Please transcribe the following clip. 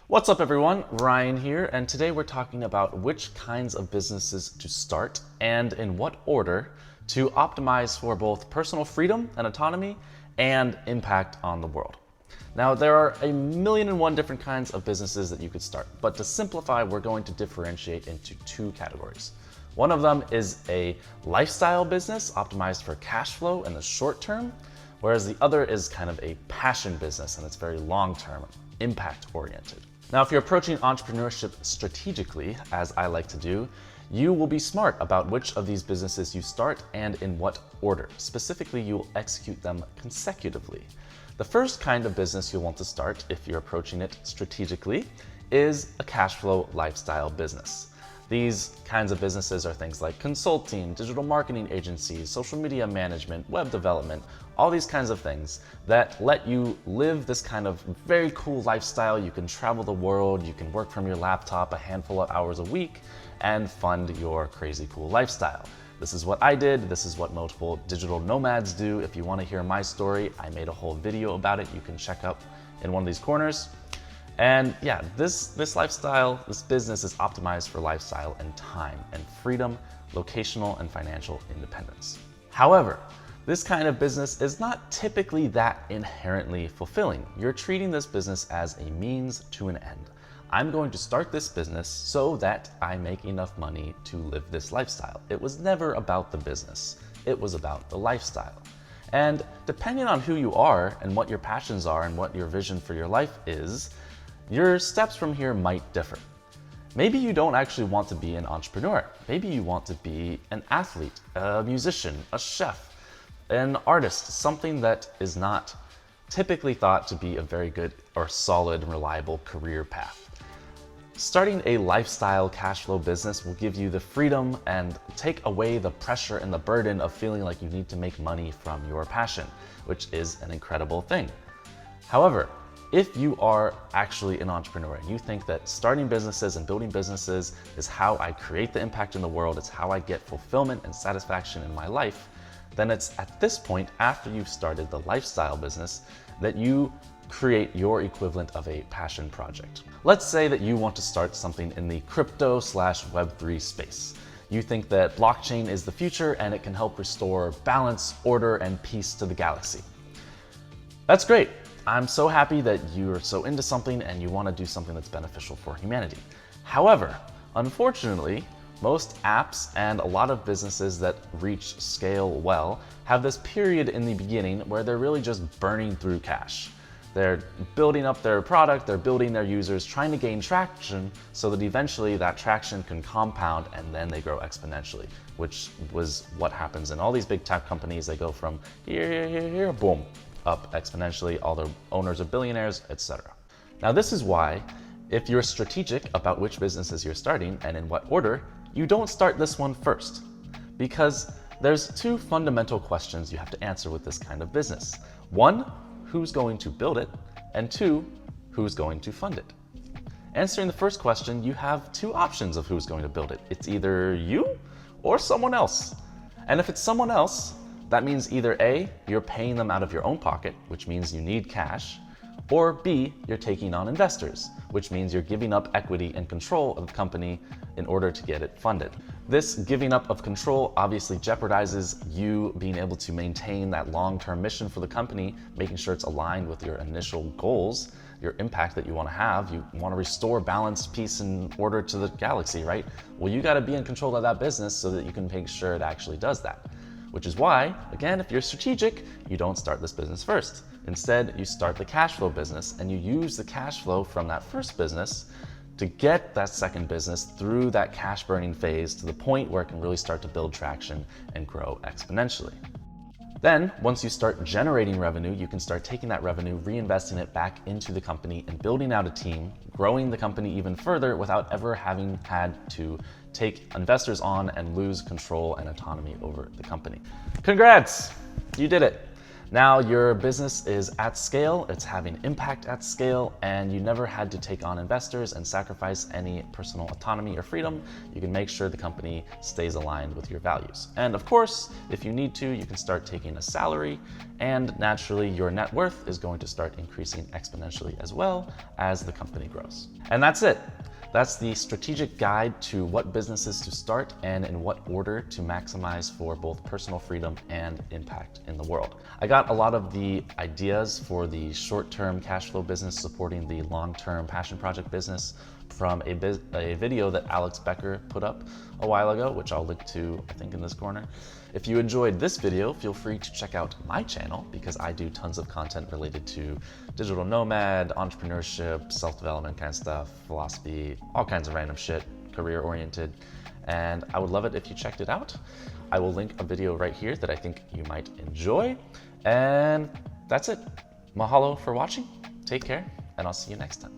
What's up everyone, Ryan here, and today we're talking about which kinds of businesses to start and in what order to optimize for both personal freedom and autonomy and impact on the world. Now, there are a million and one different kinds of businesses that you could start, but to simplify, we're going to differentiate into two categories. One of them is a lifestyle business optimized for cash flow in the short term, whereas the other is kind of a passion business and it's very long-term, impact-oriented. Now, if you're approaching entrepreneurship strategically, as I like to do, you will be smart about which of these businesses you start and in what order. Specifically, you will execute them consecutively. The first kind of business you'll want to start, if you're approaching it strategically, is a cash flow lifestyle business. These kinds of businesses are things like consulting, digital marketing agencies, social media management, web development, all these kinds of things that let you live this kind of very cool lifestyle. You can travel the world, you can work from your laptop a handful of hours a week and fund your crazy cool lifestyle. This is what I did. This is what multiple digital nomads do. If you want to hear my story, I made a whole video about it. You can check up in one of these corners. And yeah, this lifestyle, this business is optimized for lifestyle and time and freedom, locational and financial independence. However, this kind of business is not typically that inherently fulfilling. You're treating this business as a means to an end. I'm going to start this business so that I make enough money to live this lifestyle. It was never about the business. It was about the lifestyle. And depending on who you are and what your passions are and what your vision for your life is, your steps from here might differ. Maybe you don't actually want to be an entrepreneur. Maybe you want to be an athlete, a musician, a chef, an artist, something that is not typically thought to be a very good or solid and reliable career path. Starting a lifestyle cash flow business will give you the freedom and take away the pressure and the burden of feeling like you need to make money from your passion, which is an incredible thing. However, if you are actually an entrepreneur and you think that starting businesses and building businesses is how I create the impact in the world, it's how I get fulfillment and satisfaction in my life, then it's at this point, after you've started the lifestyle business, that you create your equivalent of a passion project. Let's say that you want to start something in the crypto/Web3 space. You think that blockchain is the future and it can help restore balance, order, and peace to the galaxy. That's great. I'm so happy that you're so into something and you want to do something that's beneficial for humanity. However, unfortunately, most apps and a lot of businesses that reach scale well have this period in the beginning where they're really just burning through cash. They're building up their product, they're building their users, trying to gain traction so that eventually that traction can compound and then they grow exponentially, which was what happens in all these big tech companies. They go from here, boom, up exponentially, all their owners are billionaires, etc. Now this is why, if you're strategic about which businesses you're starting and in what order, you don't start this one first. Because there's two fundamental questions you have to answer with this kind of business. One, who's going to build it? And two, who's going to fund it? Answering the first question, you have two options of who's going to build it. It's either you or someone else. And if it's someone else, that means either A, you're paying them out of your own pocket, which means you need cash, or B, you're taking on investors, which means you're giving up equity and control of the company in order to get it funded. This giving up of control obviously jeopardizes you being able to maintain that long-term mission for the company, making sure it's aligned with your initial goals, your impact that you want to have. You want to restore balance, peace, and order to the galaxy, right? Well, you got to be in control of that business so that you can make sure it actually does that. Which is why, again, if you're strategic, you don't start this business first. Instead, you start the cash flow business and you use the cash flow from that first business to get that second business through that cash burning phase to the point where it can really start to build traction and grow exponentially. Then, once you start generating revenue, you can start taking that revenue, reinvesting it back into the company and building out a team, growing the company even further without ever having had to take investors on and lose control and autonomy over the company. Congrats, you did it. Now your business is at scale, it's having impact at scale, and you never had to take on investors and sacrifice any personal autonomy or freedom. You can make sure the company stays aligned with your values. And of course, if you need to, you can start taking a salary, and naturally your net worth is going to start increasing exponentially as well as the company grows. And that's it. That's the strategic guide to what businesses to start and in what order to maximize for both personal freedom and impact in the world. I got a lot of the ideas for the short-term cash flow business supporting the long-term passion project business from a video that Alex Becker put up a while ago, which I'll link to, I think, in this corner. If you enjoyed this video, feel free to check out my channel because I do tons of content related to digital nomad, entrepreneurship, self-development kind of stuff, philosophy, all kinds of random shit, career-oriented, and I would love it if you checked it out. I will link a video right here that I think you might enjoy, and that's it. Mahalo for watching, take care, and I'll see you next time.